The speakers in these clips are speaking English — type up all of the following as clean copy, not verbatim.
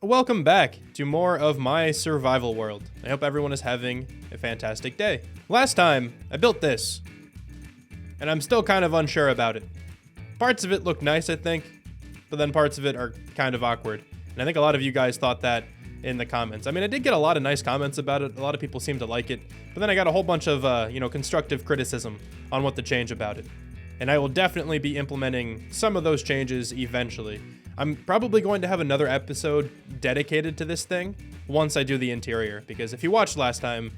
Welcome back to more of my survival world. I hope everyone is having a fantastic day. Last time, I built this, and I'm still kind of unsure about it. Parts of it look nice, I think, but then parts of it are kind of awkward. And I think a lot of you guys thought that in the comments. I mean, I did get a lot of nice comments about it. A lot of people seem to like it, but then I got a whole bunch of, constructive criticism on what to change about it. And I will definitely be implementing some of those changes eventually. I'm probably going to have another episode dedicated to this thing once I do the interior, because if you watched last time,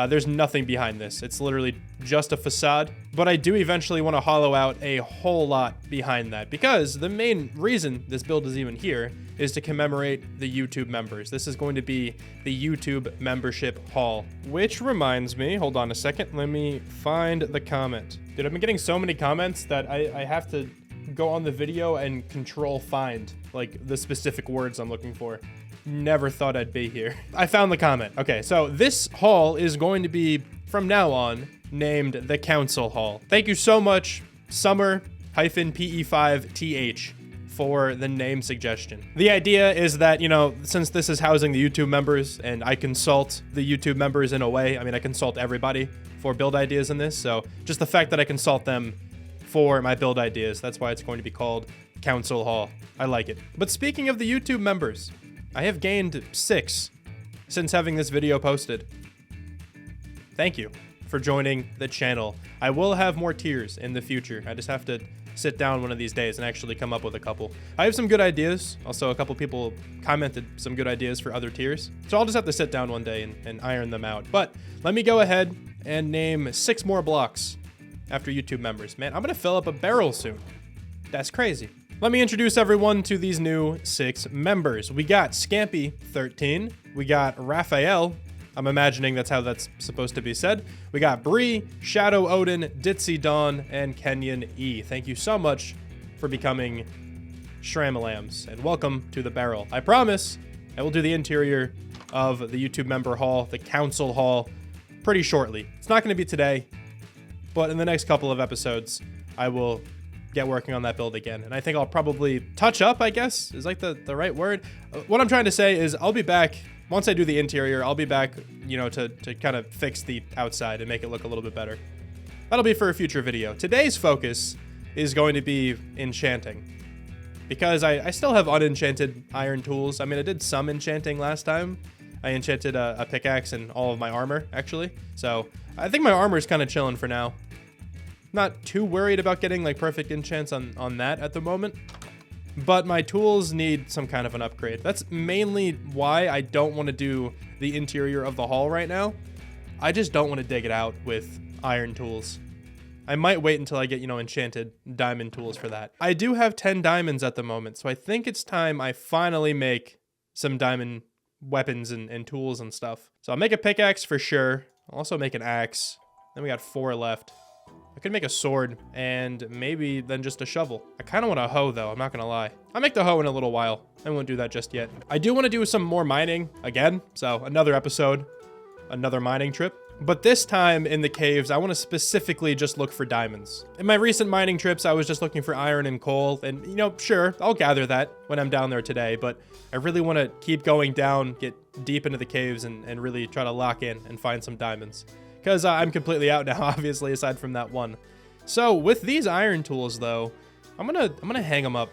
there's nothing behind this. It's literally just a facade, but I do eventually want to hollow out a whole lot behind that, because the main reason this build is even here is to commemorate the YouTube members. This is going to be the YouTube membership haul, which reminds me, hold on a second, let me find the comment. Dude, I've been getting so many comments that I have to go on the video and control find like the specific words I'm looking for. Never thought I'd be here. I found the comment. Okay, so this haul is going to be from now on named the Council Haul. Thank you so much, Summer-PE5TH, for the name suggestion. The idea is that, since this is housing the YouTube members and I consult the YouTube members in a way, I mean, I consult everybody for build ideas in this. So just the fact that I consult them for my build ideas, that's why it's going to be called Council Hall. I like it. But speaking of the YouTube members, I have gained 6 since having this video posted. Thank you for joining the channel. I will have more tiers in the future. I just have to sit down one of these days and actually come up with a couple. I have some good ideas. Also, a couple people commented some good ideas for other tiers. So I'll just have to sit down one day and iron them out. But let me go ahead and name 6 more blocks after YouTube members. Man, I'm gonna fill up a barrel soon. That's crazy. Let me introduce everyone to these new 6 members. We got Scampy13. We got Raphael. I'm imagining that's how that's supposed to be said. We got Bree, Shadow Odin, Ditzy Dawn, and Kenyon E. Thank you so much for becoming Shramalams, and welcome to the barrel. I promise I will do the interior of the YouTube member hall, the council hall, pretty shortly. It's not gonna be today, but in the next couple of episodes, I will get working on that build again. And I think I'll probably touch up, I guess, is like the right word. What I'm trying to say is I'll be back, once I do the interior, I'll be back, to kind of fix the outside and make it look a little bit better. That'll be for a future video. Today's focus is going to be enchanting, because I still have unenchanted iron tools. I mean, I did some enchanting last time. I enchanted a pickaxe and all of my armor, actually. So I think my armor is kind of chilling for now. Not too worried about getting like perfect enchants on that at the moment, but my tools need some kind of an upgrade. That's mainly why I don't want to do the interior of the hall right now. I just don't want to dig it out with iron tools. I might wait until I get, enchanted diamond tools for that. I do have 10 diamonds at the moment, so I think it's time I finally make some diamond weapons and tools and stuff. So I'll make a pickaxe for sure. I'll also make an axe. Then we got 4 left. I could make a sword and maybe then just a shovel. I kind of want a hoe though, I'm not gonna lie. I'll make the hoe in a little while. I won't do that just yet. I do want to do some more mining again. So another episode, another mining trip. But this time in the caves, I want to specifically just look for diamonds. In my recent mining trips, I was just looking for iron and coal. And, sure, I'll gather that when I'm down there today. But I really want to keep going down, get deep into the caves, and really try to lock in and find some diamonds. Because I'm completely out now, obviously, aside from that one. So with these iron tools, though, I'm gonna hang them up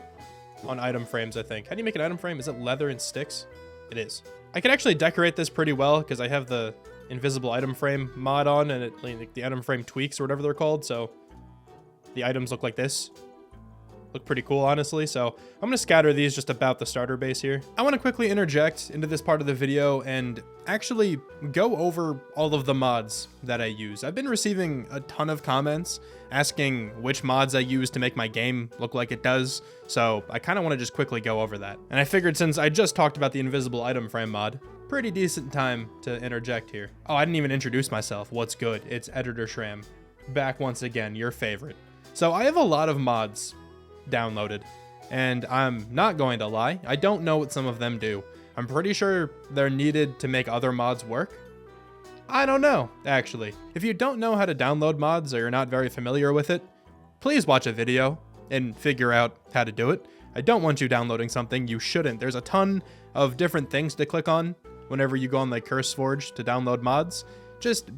on item frames, I think. How do you make an item frame? Is it leather and sticks? It is. I can actually decorate this pretty well because I have the invisible item frame mod on, and like the item frame tweaks or whatever they're called, so the items look like this. Look pretty cool, honestly. So I'm gonna scatter these just about the starter base here. I want to quickly interject into this part of the video and actually go over all of the mods that I use. I've been receiving a ton of comments asking which mods I use to make my game look like it does, so I kind of want to just quickly go over that. And I figured since I just talked about the invisible item frame mod, pretty decent time to interject here. Oh, I didn't even introduce myself. What's good? It's Editor Shram, back once again, your favorite. So I have a lot of mods downloaded, and I'm not going to lie, I don't know what some of them do. I'm pretty sure they're needed to make other mods work. I don't know, actually. If you don't know how to download mods or you're not very familiar with it, please watch a video and figure out how to do it. I don't want you downloading something you shouldn't. There's a ton of different things to click on whenever you go on like Curse Forge to download mods. Just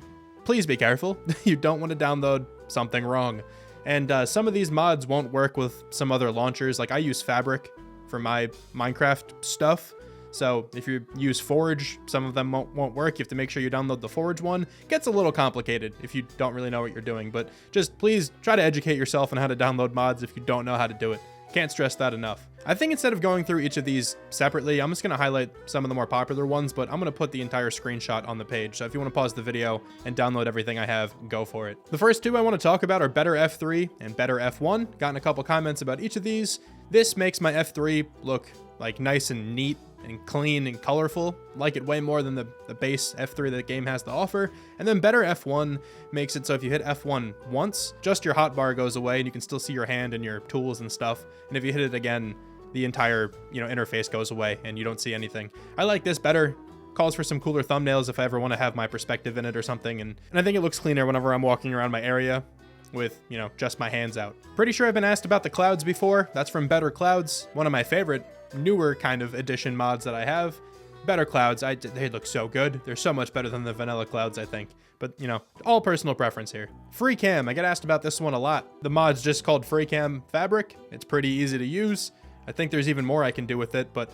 please be careful. You don't want to download something wrong. And some of these mods won't work with some other launchers. Like I use Fabric for my Minecraft stuff. So if you use Forge, some of them won't work. You have to make sure you download the Forge one. It gets a little complicated if you don't really know what you're doing, but just please try to educate yourself on how to download mods if you don't know how to do it. Can't stress that enough. I think instead of going through each of these separately, I'm just going to highlight some of the more popular ones, but I'm going to put the entire screenshot on the page. So if you want to pause the video and download everything I have, go for it. The first two I want to talk about are Better F3 and Better F1. Gotten a couple comments about each of these. This makes my F3 look like nice and neat and clean and colorful. Like it way more than the base F3 that the game has to offer. And then Better F1 makes it so if you hit F1 once, just your hotbar goes away and you can still see your hand and your tools and stuff. And if you hit it again, the entire interface goes away and you don't see anything. I like this better. Calls for some cooler thumbnails if I ever want to have my perspective in it or something. And I think it looks cleaner whenever I'm walking around my area with, just my hands out. Pretty sure I've been asked about the clouds before. That's from Better Clouds, one of my favorite newer kind of edition mods that I have. Better Clouds, they look so good. They're so much better than the vanilla clouds, I think. But, all personal preference here. Free Cam, I get asked about this one a lot. The mod's just called Free Cam Fabric. It's pretty easy to use. I think there's even more I can do with it, but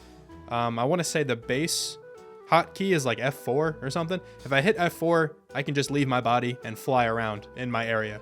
I want to say the base hotkey is like F4 or something. If I hit F4, I can just leave my body and fly around in my area.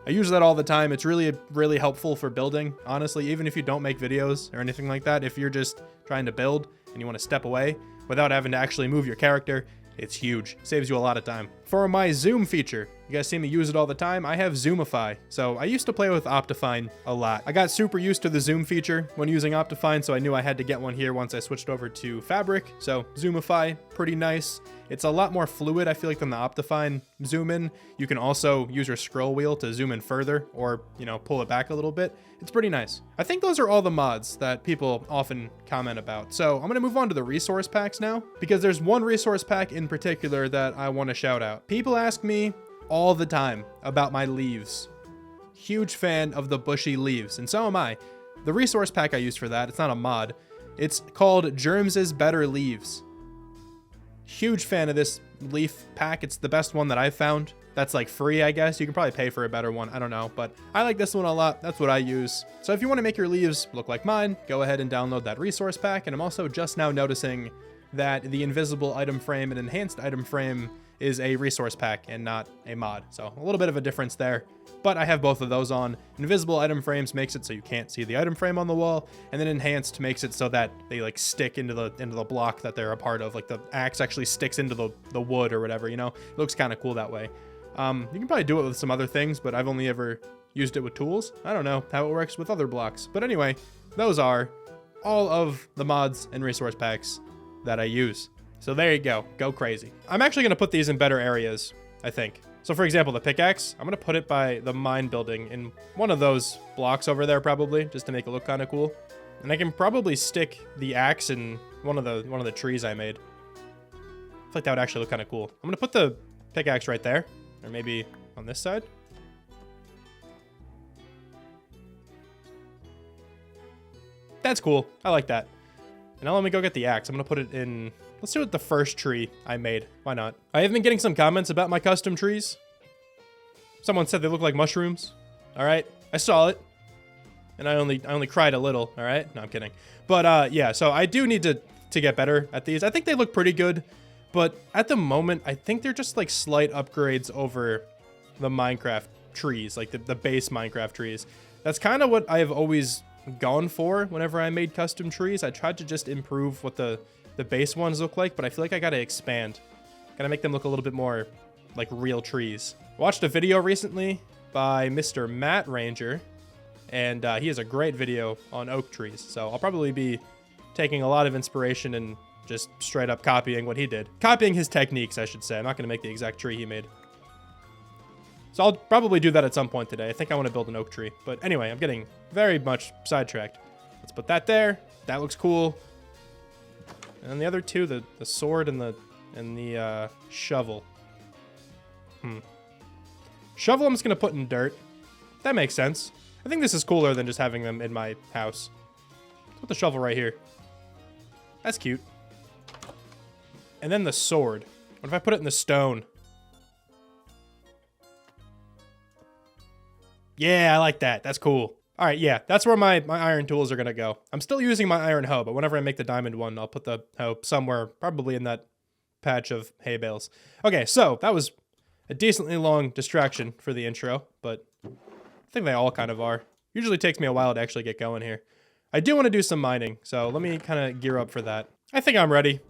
I use that all the time. It's really, really helpful for building, honestly, even if you don't make videos or anything like that. If you're just trying to build and you want to step away without having to actually move your character, it's huge. Saves you a lot of time. For my zoom feature, you guys see me use it all the time. I have Zoomify. So I used to play with Optifine a lot. I got super used to the zoom feature when using Optifine, so I knew I had to get one here once I switched over to Fabric. So Zoomify, pretty nice. It's a lot more fluid, I feel like, than the Optifine zoom in. You can also use your scroll wheel to zoom in further or, pull it back a little bit. It's pretty nice. I think those are all the mods that people often comment about. So I'm going to move on to the resource packs now, because there's one resource pack in particular that I want to shout out. People ask me all the time about my leaves. Huge fan of the bushy leaves, and so am I. The resource pack I use for that, it's not a mod. It's called Germs' Better Leaves. Huge fan of this leaf pack. It's the best one that I've found. That's like free, I guess. You can probably pay for a better one. I don't know, but I like this one a lot. That's what I use. So if you want to make your leaves look like mine, go ahead and download that resource pack. And I'm also just now noticing that the invisible item frame and enhanced item frame is a resource pack and not a mod. So a little bit of a difference there, but I have both of those on. Invisible item frames makes it so you can't see the item frame on the wall, and then enhanced makes it so that they like stick into the block that they're a part of. Like the axe actually sticks into the wood or whatever, It looks kind of cool that way. You can probably do it with some other things, but I've only ever used it with tools. I don't know how it works with other blocks, but anyway, those are all of the mods and resource packs that I use. So there you go. Go crazy. I'm actually going to put these in better areas, I think. So for example, the pickaxe, I'm going to put it by the mine building in one of those blocks over there probably, just to make it look kind of cool. And I can probably stick the axe in one of the trees I made. I feel like that would actually look kind of cool. I'm going to put the pickaxe right there, or maybe on this side. That's cool. I like that. And now let me go get the axe. I'm going to put it in... Let's do it the first tree I made. Why not? I have been getting some comments about my custom trees. Someone said they look like mushrooms. All right. I saw it. And I only cried a little. All right. No, I'm kidding. But yeah, so I do need to get better at these. I think they look pretty good. But at the moment, I think they're just like slight upgrades over the Minecraft trees, like the base Minecraft trees. That's kind of what I've always gone for whenever I made custom trees. I tried to just improve what the base ones look like, but I feel like I gotta expand. Gotta make them look a little bit more like real trees. Watched a video recently by Mr. Matt Ranger, and he has a great video on oak trees. So I'll probably be taking a lot of inspiration and just straight up copying what he did. Copying his techniques, I should say. I'm not gonna make the exact tree he made. So I'll probably do that at some point today. I think I want to build an oak tree. But anyway, I'm getting very much sidetracked. Let's put that there. That looks cool. And the other two, the sword and the shovel. Shovel I'm just going to put in dirt. That makes sense. I think this is cooler than just having them in my house. Let's put the shovel right here. That's cute. And then the sword. What if I put it in the stone? Yeah, I like that. That's cool. All right, yeah, that's where my iron tools are going to go. I'm still using my iron hoe, but whenever I make the diamond one, I'll put the hoe somewhere, probably in that patch of hay bales. Okay, so that was a decently long distraction for the intro, but I think they all kind of are. Usually takes me a while to actually get going here. I do want to do some mining, so let me kind of gear up for that. I think I'm ready.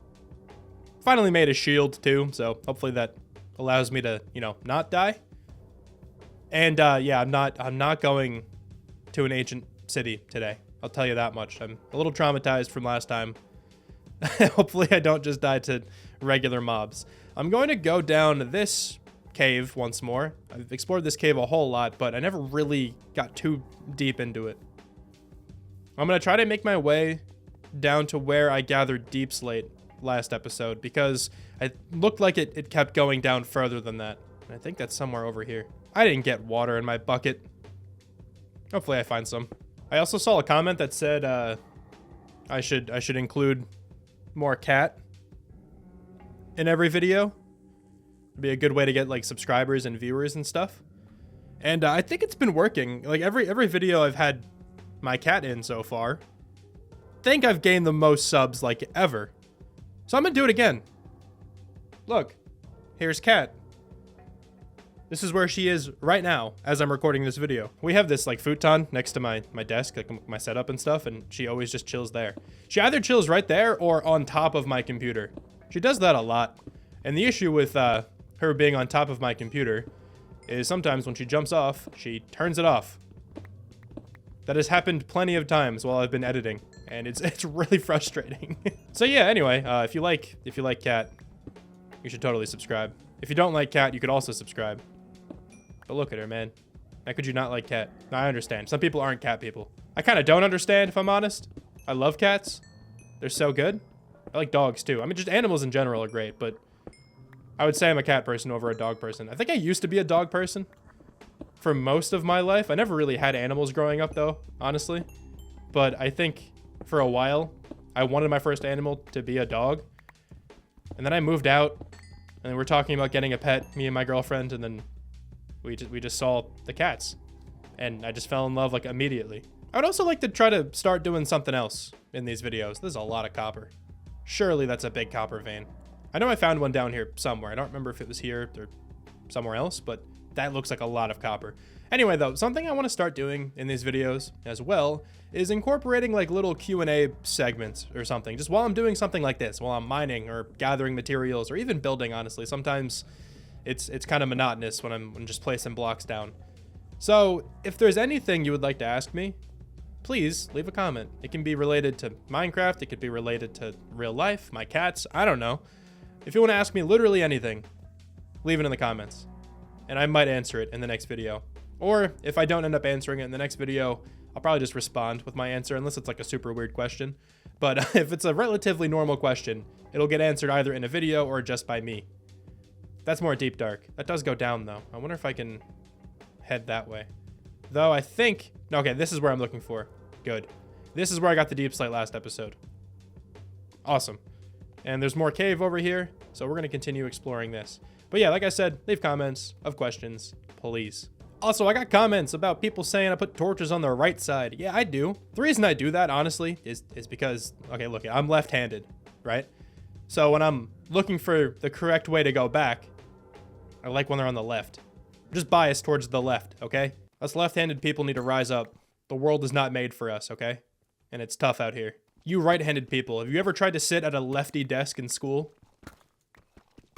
Finally made a shield too, so hopefully that allows me to, you know, not die. And yeah, I'm not going to an ancient city today. I'll tell you that much. I'm a little traumatized from last time. Hopefully I don't just die to regular mobs. I'm going to go down this cave once more. I've explored this cave a whole lot, but I never really got too deep into it. I'm going to try to make my way down to where I gathered deep slate last episode, because it looked like it kept going down further than that. And I think that's somewhere over here. I didn't get water in my bucket. Hopefully I find some. I also saw a comment that said I should include more cat in every video. It'd be a good way to get like subscribers and viewers and stuff. And I think it's been working. Like every video I've had my cat in so far, I think I've gained the most subs like ever. So I'm gonna do it again. Look, here's Cat. This is where she is right now as I'm recording this video. We have this like futon next to my desk, like my setup and stuff, and she always just chills there. She either chills right there or on top of my computer. She does that a lot. And the issue with her being on top of my computer is sometimes when she jumps off, she turns it off. That has happened plenty of times while I've been editing, and it's really frustrating. So yeah, anyway, if you like Cat, you should totally subscribe. If you don't like Cat, you could also subscribe. But look at her, man. How could you not like Cat? No, I understand. Some people aren't cat people. I kind of don't understand, if I'm honest. I love cats. They're so good. I like dogs, too. I mean, just animals in general are great, but I would say I'm a cat person over a dog person. I think I used to be a dog person for most of my life. I never really had animals growing up, though, honestly. But I think for a while, I wanted my first animal to be a dog. And then I moved out, and we're talking about getting a pet, me and my girlfriend, and then we just saw the cats, and I just fell in love like immediately. I would also like to try to start doing something else in these videos. There's a lot of copper. Surely that's a big copper vein. I know I found one down here somewhere. I don't remember if it was here or somewhere else, but that looks like a lot of copper. Anyway, though, something I want to start doing in these videos as well is incorporating like little Q&A segments or something. Just while I'm doing something like this, while I'm mining or gathering materials or even building, honestly. Sometimes it's kind of monotonous when I'm just placing blocks down. So if there's anything you would like to ask me, please leave a comment. It can be related to Minecraft. It could be related to real life, my cats. I don't know. If you want to ask me literally anything, leave it in the comments, and I might answer it in the next video. Or if I don't end up answering it in the next video, I'll probably just respond with my answer, unless it's like a super weird question. But if it's a relatively normal question, it'll get answered either in a video or just by me. That's more deep dark. That does go down, though. I wonder if I can head that way. Though I think... Okay, this is where I'm looking for. Good. This is where I got the deep slate last episode. Awesome. And there's more cave over here, so we're going to continue exploring this. But yeah, like I said, leave comments of questions, please. Also, I got comments about people saying I put torches on the right side. Yeah, I do. The reason I do that, honestly, is because... Okay, look, I'm left-handed, right? So when I'm looking for the correct way to go back, I like when they're on the left. I'm just biased towards the left, okay? Us left-handed people need to rise up. The world is not made for us, okay? And it's tough out here. You right-handed people, have you ever tried to sit at a lefty desk in school?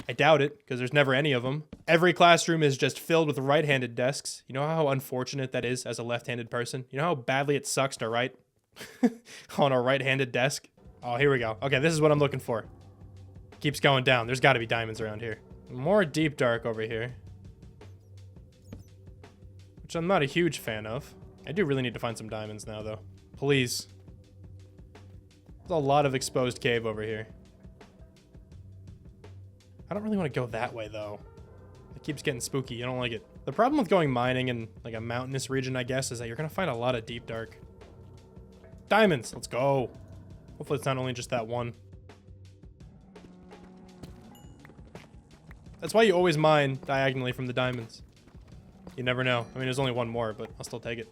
I doubt it, because there's never any of them. Every classroom is just filled with right-handed desks. You know how unfortunate that is as a left-handed person? You know how badly it sucks to write on a right-handed desk? Oh, here we go. Okay, this is what I'm looking for. Keeps going down. There's got to be diamonds around here. More deep dark over here, which I'm not a huge fan of. I do really need to find some diamonds now, though. Please. There's a lot of exposed cave over here. I don't really want to go that way, though. It keeps getting spooky. I don't like it. The problem with going mining in like a mountainous region, I guess, is that you're going to find a lot of deep dark. Diamonds. Let's go. Hopefully it's not only just that one. That's why you always mine diagonally from the diamonds. You never know. I mean, there's only one more, but I'll still take it.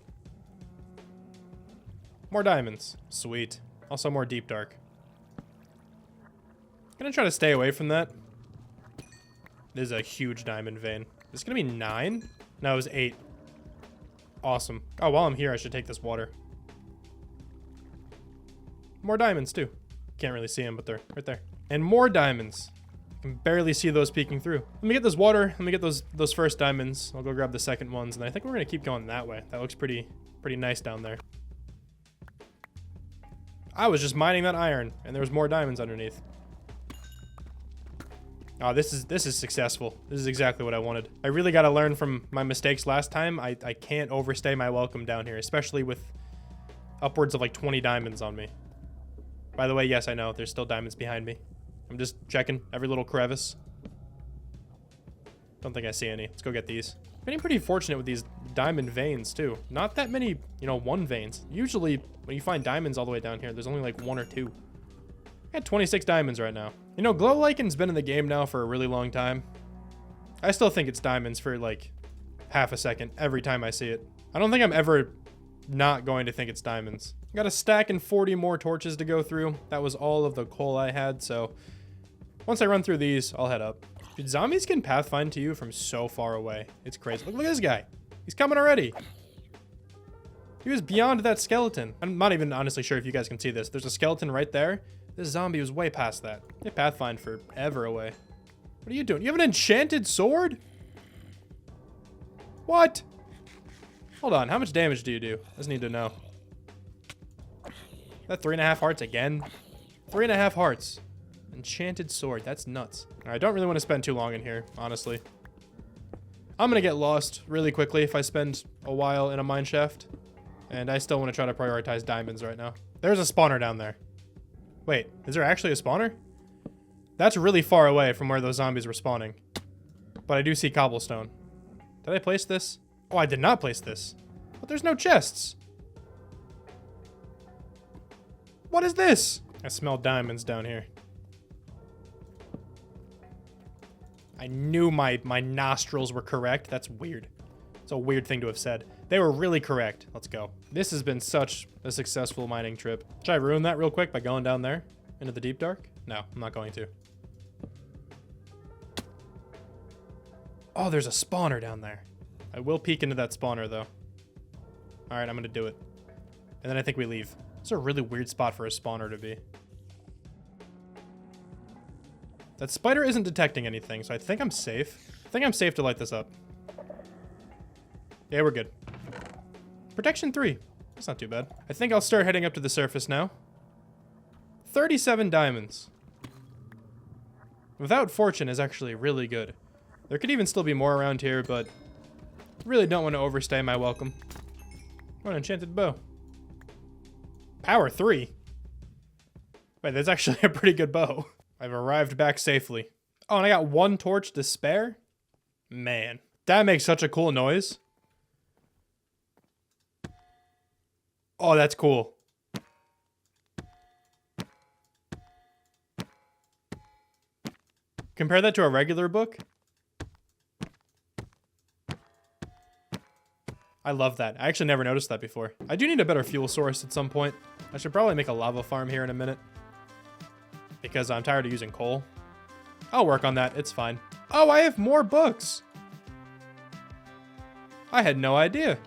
More diamonds. Sweet. Also more deep dark. Gonna try to stay away from that. This is a huge diamond vein. Is this gonna be 9? No, it was 8. Awesome. Oh, while I'm here, I should take this water. More diamonds, too. Can't really see them, but they're right there. And more diamonds. I can barely see those peeking through. Let me get this water. Let me get those first diamonds. I'll go grab the second ones, and I think we're gonna keep going that way. That looks pretty nice down there. I was just mining that iron, and there was more diamonds underneath. Oh, this is successful. This is exactly what I wanted. I really got to learn from my mistakes last time. I can't overstay my welcome down here, especially with upwards of like 20 diamonds on me. By the way, yes, I know. There's still diamonds behind me. I'm just checking every little crevice. Don't think I see any. Let's go get these. Getting pretty fortunate with these diamond veins, too. Not that many, you know, 1 veins. Usually, when you find diamonds all the way down here, there's only like 1 or 2. I got 26 diamonds right now. You know, glow liken's been in the game now for a really long time. I still think it's diamonds for like half a second every time I see it. I don't think I'm ever not going to think it's diamonds. Got a stack and 40 more torches to go through. That was all of the coal I had, so once I run through these, I'll head up. Dude, zombies can pathfind to you from so far away. It's crazy. Look at this guy. He's coming already. He was beyond that skeleton. I'm not even honestly sure if you guys can see this. There's a skeleton right there. This zombie was way past that. They pathfind forever away. What are you doing? You have an enchanted sword? What? Hold on. How much damage do you do? I just need to know. That 3.5 hearts again? 3.5 hearts. Enchanted sword. That's nuts. I don't really want to spend too long in here, honestly. I'm going to get lost really quickly if I spend a while in a mineshaft. And I still want to try to prioritize diamonds right now. There's a spawner down there. Wait, is there actually a spawner? That's really far away from where those zombies were spawning. But I do see cobblestone. Did I place this? Oh, I did not place this. But there's no chests. What is this? I smell diamonds down here. I knew my nostrils were correct. That's weird. It's a weird thing to have said. They were really correct. Let's go. This has been such a successful mining trip. Should I ruin that real quick by going down there into the deep dark? No, I'm not going to. Oh, there's a spawner down there. I will peek into that spawner, though. All right, I'm going to do it. And then I think we leave. It's a really weird spot for a spawner to be. That spider isn't detecting anything, so I think I'm safe. I think I'm safe to light this up. Yeah, we're good. Protection 3. That's not too bad. I think I'll start heading up to the surface now. 37 diamonds. Without fortune is actually really good. There could even still be more around here, but really don't want to overstay my welcome. Oh, an enchanted bow. Power 3. Wait, that's actually a pretty good bow. I've arrived back safely. Oh, and I got 1 torch to spare? Man, that makes such a cool noise. Oh, that's cool. Compare that to a regular book. I love that. I actually never noticed that before. I do need a better fuel source at some point. I should probably make a lava farm here in a minute. Because I'm tired of using coal. I'll work on that. It's fine. Oh, I have more books. I had no idea.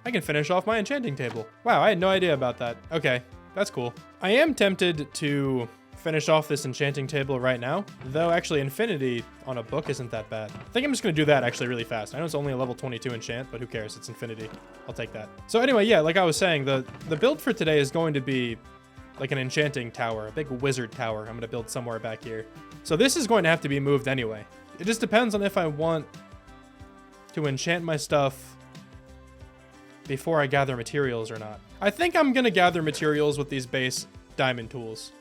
I can finish off my enchanting table. Wow, I had no idea about that. Okay, that's cool. I am tempted to finish off this enchanting table right now, though actually infinity on a book isn't that bad. I think I'm just gonna do that actually really fast. I know it's only a level 22 enchant, but who cares? It's infinity. I'll take that. So anyway, yeah, like I was saying, the build for today is going to be like an enchanting tower, a big wizard tower. I'm gonna build somewhere back here. So this is going to have to be moved anyway. It just depends on if I want to enchant my stuff before I gather materials or not. I think I'm gonna gather materials with these base diamond tools.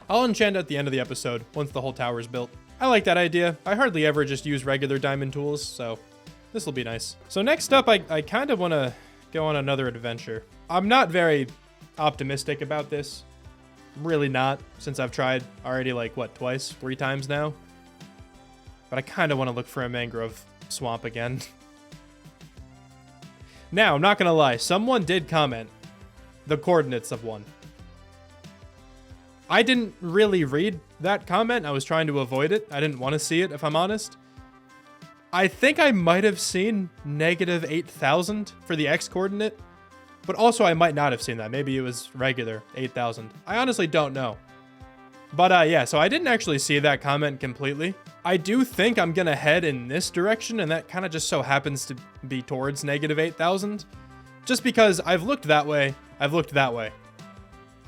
I'll enchant at the end of the episode once the whole tower is built. I like that idea. I hardly ever just use regular diamond tools, so this will be nice. So next up, I kind of want to go on another adventure. I'm not very optimistic about this. Really not, since I've tried already like, what, twice, 3 times now? But I kind of want to look for a mangrove swamp again. Now, I'm not going to lie. Someone did comment the coordinates of one. I didn't really read that comment. I was trying to avoid it. I didn't want to see it, if I'm honest. I think I might have seen negative 8,000 for the X coordinate. But also, I might not have seen that. Maybe it was regular 8,000. I honestly don't know. But yeah, so I didn't actually see that comment completely. I do think I'm going to head in this direction, and that kind of just so happens to be towards negative 8,000. Just because I've looked that way, I've looked that way.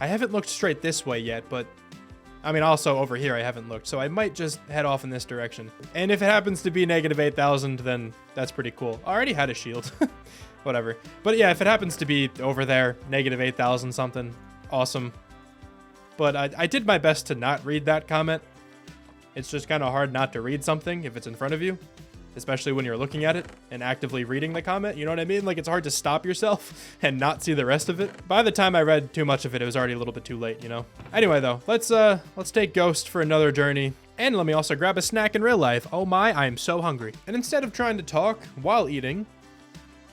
I haven't looked straight this way yet, but I mean, also over here I haven't looked, so I might just head off in this direction. And if it happens to be negative 8,000, then that's pretty cool. I already had a shield. Whatever. But yeah, if it happens to be over there, negative 8,000 something, awesome. But I did my best to not read that comment. It's just kind of hard not to read something if it's in front of you, especially when you're looking at it and actively reading the comment. You know what I mean? Like, it's hard to stop yourself and not see the rest of it. By the time I read too much of it, it was already a little bit too late, you know? Anyway, though, let's take Ghost for another journey. And let me also grab a snack in real life. Oh my, I am so hungry. And instead of trying to talk while eating,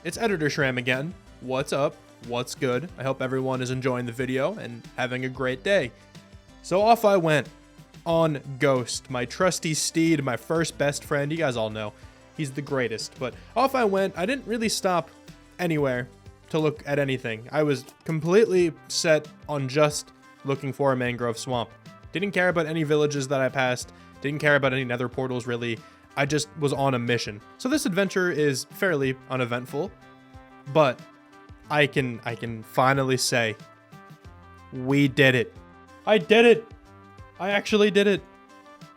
it's Editor Shram again. What's up? What's good? I hope everyone is enjoying the video and having a great day. So off I went on Ghost, my trusty steed, my first best friend. You guys all know he's the greatest. But off I went. I didn't really stop anywhere to look at anything. I was completely set on just looking for a mangrove swamp. Didn't care about any villages that I passed. Didn't care about any nether portals, really. I just was on a mission. So this adventure is fairly uneventful, but I can finally say we did it. I did it. I actually did it.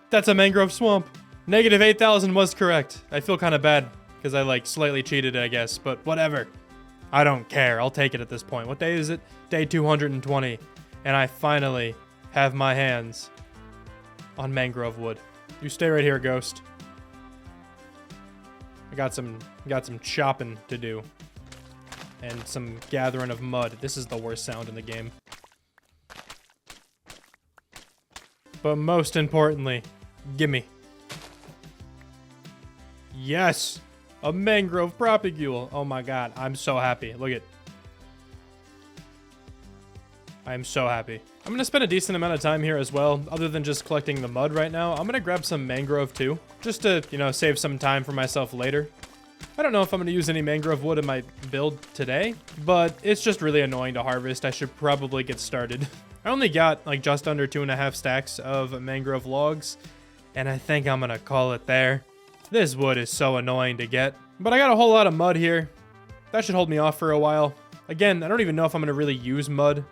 That's a mangrove swamp. Negative 8,000 was correct. I feel kind of bad because I like slightly cheated, I guess, but whatever. I don't care. I'll take it at this point. What day is it? Day 220. And I finally have my hands on mangrove wood. You stay right here, Ghost. I got some chopping to do. And some gathering of mud. This is the worst sound in the game. But most importantly, gimme. Yes! A mangrove propagule. Oh my god, I'm so happy. Look at. I'm so happy. I'm gonna spend a decent amount of time here as well, other than just collecting the mud right now. I'm gonna grab some mangrove too, just to, you know, save some time for myself later. I don't know if I'm going to use any mangrove wood in my build today, but it's just really annoying to harvest. I should probably get started. I only got like just under 2.5 stacks of mangrove logs, and I think I'm going to call it there. This wood is so annoying to get, but I got a whole lot of mud here. That should hold me off for a while. Again, I don't even know if I'm going to really use mud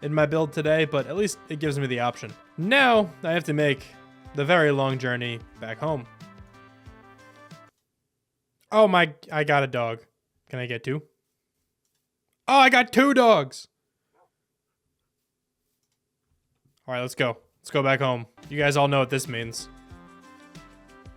in my build today, but at least it gives me the option. Now I have to make the very long journey back home. Oh my, I got a dog. Can I get two? Oh, I got 2 dogs. All right, let's go. Let's go back home. You guys all know what this means.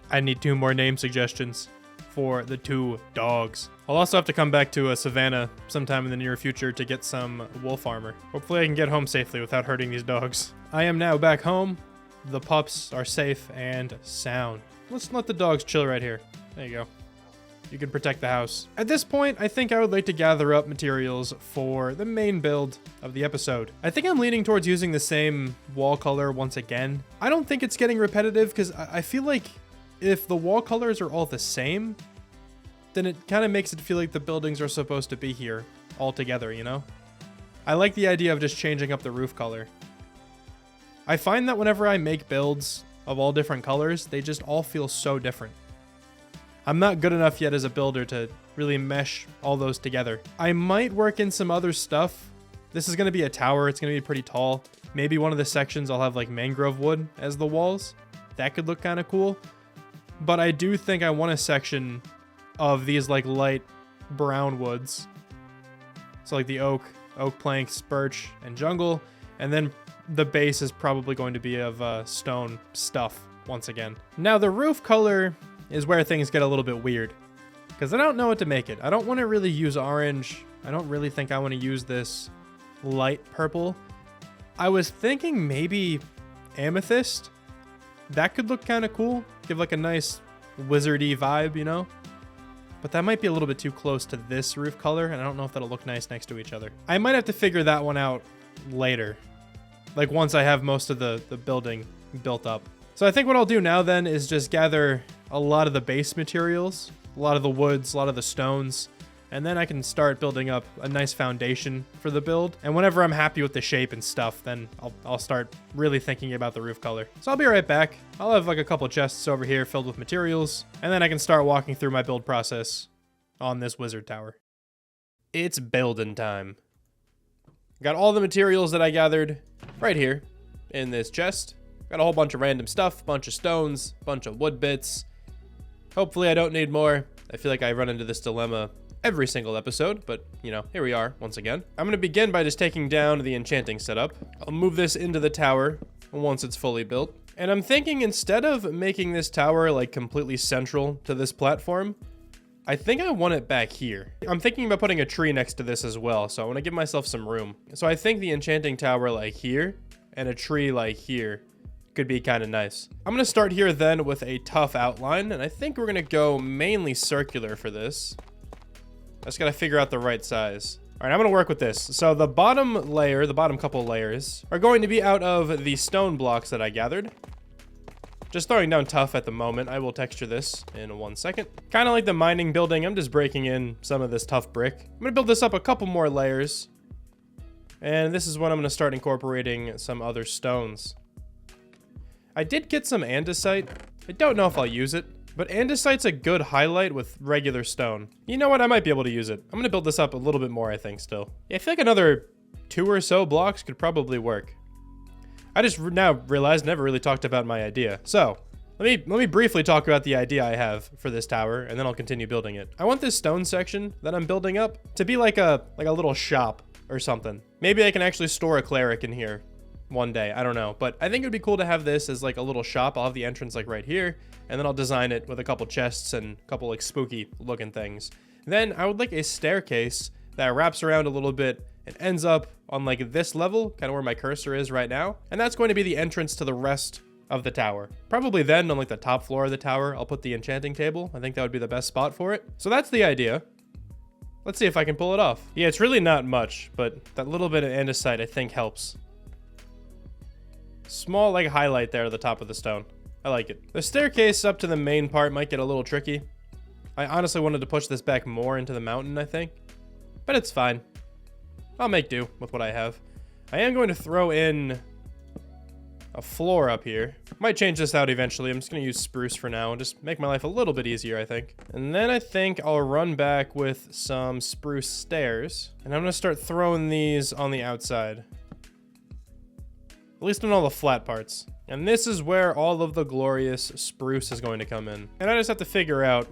I need 2 more name suggestions for the 2 dogs. I'll also have to come back to a savannah sometime in the near future to get some wolf armor. Hopefully I can get home safely without hurting these dogs. I am now back home. The pups are safe and sound. Let's let the dogs chill right here. There you go. You can protect the house. At this point, I think I would like to gather up materials for the main build of the episode. I think I'm leaning towards using the same wall color once again. I don't think it's getting repetitive because I feel like if the wall colors are all the same, then it kind of makes it feel like the buildings are supposed to be here all together, you know? I like the idea of just changing up the roof color. I find that whenever I make builds of all different colors, they just all feel so different. I'm not good enough yet as a builder to really mesh all those together. I might work in some other stuff. This is going to be a tower. It's going to be pretty tall. Maybe one of the sections I'll have like mangrove wood as the walls. That could look kind of cool. But I do think I want a section of these like light brown woods. So like the oak planks, birch, and jungle. And then the base is probably going to be of stone stuff once again. Now the roof color is where things get a little bit weird, because I don't know what to make it. I don't want to really use orange. I don't really think I want to use this light purple. I was thinking maybe amethyst, That could look kind of cool. Give like a nice wizardy vibe, you know? But that might be a little bit too close to this roof color, and I don't know if that'll look nice next to each other. I might have to figure that one out later. Like once I have most of the building built up. So I think what I'll do now then is just gather a lot of the base materials, a lot of the woods, a lot of the stones, and then I can start building up a nice foundation for the build. And whenever I'm happy with the shape and stuff, then I'll start really thinking about the roof color. So I'll be right back. I'll have like a couple chests over here filled with materials, and then I can start walking through my build process on this wizard tower. It's building time. Got all the materials that I gathered right here in this chest. Got a whole bunch of random stuff, bunch of stones, bunch of wood bits. Hopefully I don't need more. I feel like I run into this dilemma every single episode, but you know, here we are once again. I'm going to begin by just taking down the enchanting setup. I'll move this into the tower once it's fully built. And I'm thinking instead of making this tower like completely central to this platform, I think I want it back here. I'm thinking about putting a tree next to this as well, so I want to give myself some room. So I think the enchanting tower like here and a tree like here could be kind of nice. I'm going to start here then with a tough outline, and I think we're going to go mainly circular for this. I just got to figure out the right size. All right, I'm going to work with this. So the bottom layer, the bottom couple layers, are going to be out of the stone blocks that I gathered. Just throwing down tough at the moment. I will texture this in 1 second. Kind of like the mining building, I'm just breaking in some of this tough brick. I'm going to build this up a couple more layers. And this is when I'm going to start incorporating some other stones. I did get some andesite. I don't know if I'll use it, but andesite's a good highlight with regular stone. You know what? I might be able to use it. I'm going to build this up a little bit more, I think, still. Yeah, I feel like another 2 or so blocks could probably work. I just now realized I never really talked about my idea. So, let me briefly talk about the idea I have for this tower, and then I'll continue building it. I want this stone section that I'm building up to be like a little shop or something. Maybe I can actually store a cleric in here one day. I don't know. But I think it would be cool to have this as like a little shop. I'll have the entrance like right here, and then I'll design it with a couple chests and a couple like spooky looking things. Then I would like a staircase that wraps around a little bit and ends up on like this level, kind of where my cursor is right now. And that's going to be the entrance to the rest of the tower. Probably then on like the top floor of the tower, I'll put the enchanting table. I think that would be the best spot for it. So that's the idea. Let's see if I can pull it off. Yeah, it's really not much, but that little bit of andesite I think helps. Small like highlight there at the top of the stone. I like it. The staircase up to the main part might get a little tricky. I honestly wanted to push this back more into the mountain, I think. But it's fine. I'll make do with what I have. I am going to throw in a floor up here. Might change this out eventually. I'm just going to use spruce for now and just make my life a little bit easier, I think. And then I think I'll run back with some spruce stairs. And I'm going to start throwing these on the outside. At least on all the flat parts. And this is where all of the glorious spruce is going to come in. And I just have to figure out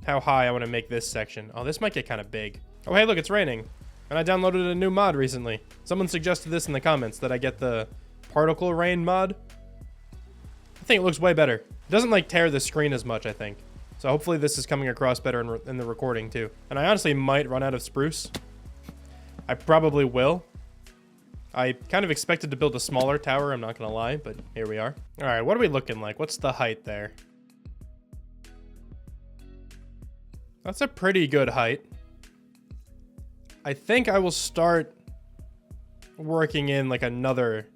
how high I want to make this section. Oh, this might get kind of big. Oh, hey, look, it's raining. And I downloaded a new mod recently. Someone suggested this in the comments, that I get the particle rain mod. I think it looks way better. It doesn't like tear the screen as much, I think. So hopefully this is coming across better in the recording too. And I honestly might run out of spruce. I probably will. I kind of expected to build a smaller tower, I'm not gonna lie, but here we are. All right, what are we looking like? What's the height there? That's a pretty good height. I think I will start working in like another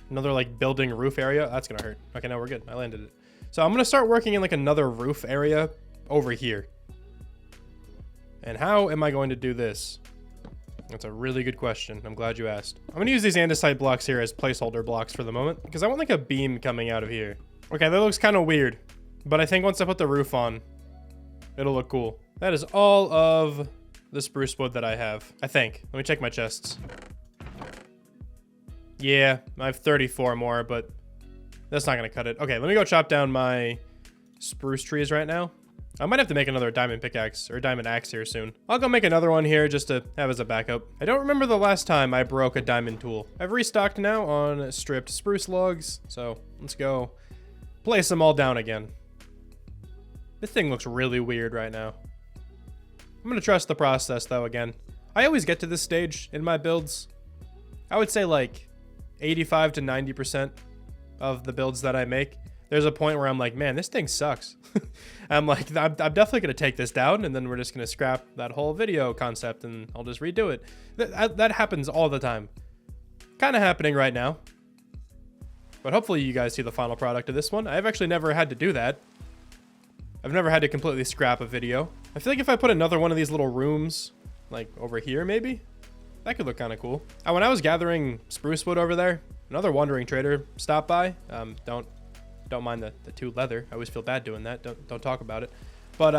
like building roof area. That's gonna hurt. Okay, now we're good. I landed it. So I'm gonna start working in like another roof area over here. And how am I going to do this? That's a really good question. I'm glad you asked. I'm gonna use these andesite blocks here as placeholder blocks for the moment, because I want like a beam coming out of here. Okay, that looks kind of weird, but I think once I put the roof on, it'll look cool. That is all of the spruce wood that I have, I think. Let me check my chests. Yeah, I have 34 more, but that's not gonna cut it. Okay, let me go chop down my spruce trees right now. I might have to make another diamond pickaxe or diamond axe here soon. I'll go make another one here just to have as a backup. I don't remember the last time I broke a diamond tool. I've restocked now on stripped spruce logs, so let's go place them all down again. This thing looks really weird right now. I'm gonna trust the process though again. I always get to this stage in my builds. I would say like 85 to 90% of the builds that I make, there's a point where I'm like, man, this thing sucks. I'm like, I'm definitely going to take this down, and then we're just going to scrap that whole video concept, and I'll just redo it. That happens all the time. Kind of happening right now. But hopefully you guys see the final product of this one. I've actually never had to do that. I've never had to completely scrap a video. I feel like if I put another one of these little rooms, like over here maybe, that could look kind of cool. When I was gathering spruce wood over there, another wandering trader stopped by. Don't mind the 2 leather. I always feel bad doing that. Don't talk about it. But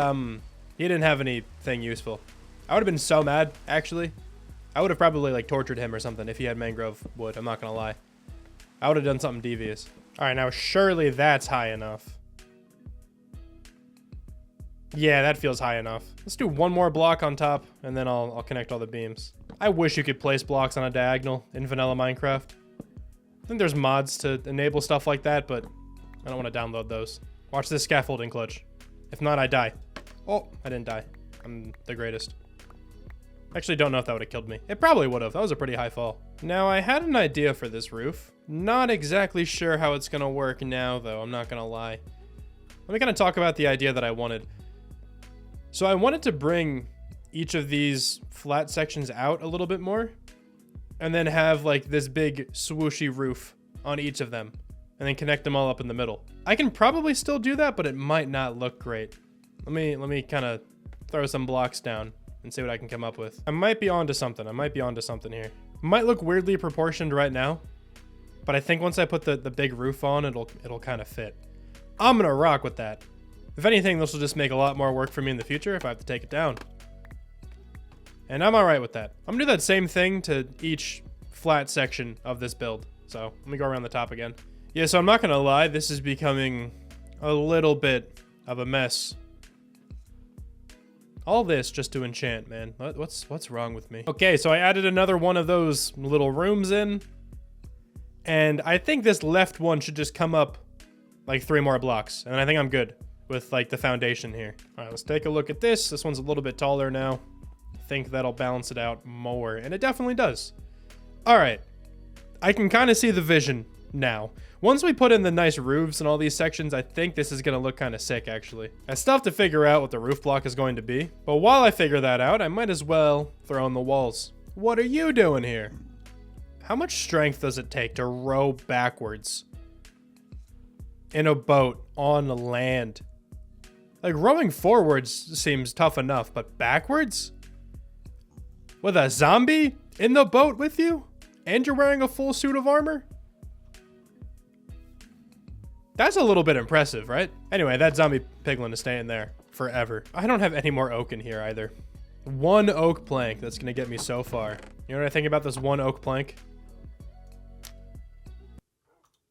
he didn't have anything useful. I would have been so mad, actually. I would have probably like tortured him or something if he had mangrove wood. I'm not gonna lie. I would have done something devious. All right, now surely that's high enough. Yeah, that feels high enough. Let's do one more block on top, and then I'll connect all the beams. I wish you could place blocks on a diagonal in vanilla Minecraft. I think there's mods to enable stuff like that, but I don't want to download those. Watch this scaffolding clutch. If not, I die. Oh, I didn't die. I'm the greatest. Actually, don't know if that would have killed me. It probably would have. That was a pretty high fall. Now, I had an idea for this roof. Not exactly sure how it's going to work now, though. I'm not going to lie. Let me kind of talk about the idea that I wanted. So I wanted to bring each of these flat sections out a little bit more, and then have like this big swooshy roof on each of them, and then connect them all up in the middle. I can probably still do that, but it might not look great. Let me kind of throw some blocks down and see what I can come up with. I might be onto something. I might be onto something here. It might look weirdly proportioned right now, but I think once I put the big roof on, it'll kind of fit. I'm gonna rock with that. If anything, this will just make a lot more work for me in the future if I have to take it down. And I'm all right with that. I'm gonna do that same thing to each flat section of this build. So let me go around the top again. Yeah, so I'm not gonna lie, this is becoming a little bit of a mess. All this just to enchant, man. What's wrong with me? Okay, so I added another one of those little rooms in. And I think this left one should just come up like 3 more blocks. And I think I'm good with like the foundation here. All right, let's take a look at this. This one's a little bit taller now. I think that'll balance it out more, and it definitely does. All right, I can kind of see the vision now. Once we put in the nice roofs and all these sections, I think this is gonna look kind of sick, actually. I still have to figure out what the roof block is going to be, but while I figure that out, I might as well throw in the walls. What are you doing here? How much strength does it take to row backwards in a boat on land? Like, rowing forwards seems tough enough, but backwards? With a zombie in the boat with you? And you're wearing a full suit of armor? That's a little bit impressive, right? Anyway, that zombie piglin is staying there forever. I don't have any more oak in here either. 1 oak plank, that's gonna get me so far. You know what I think about this 1 oak plank?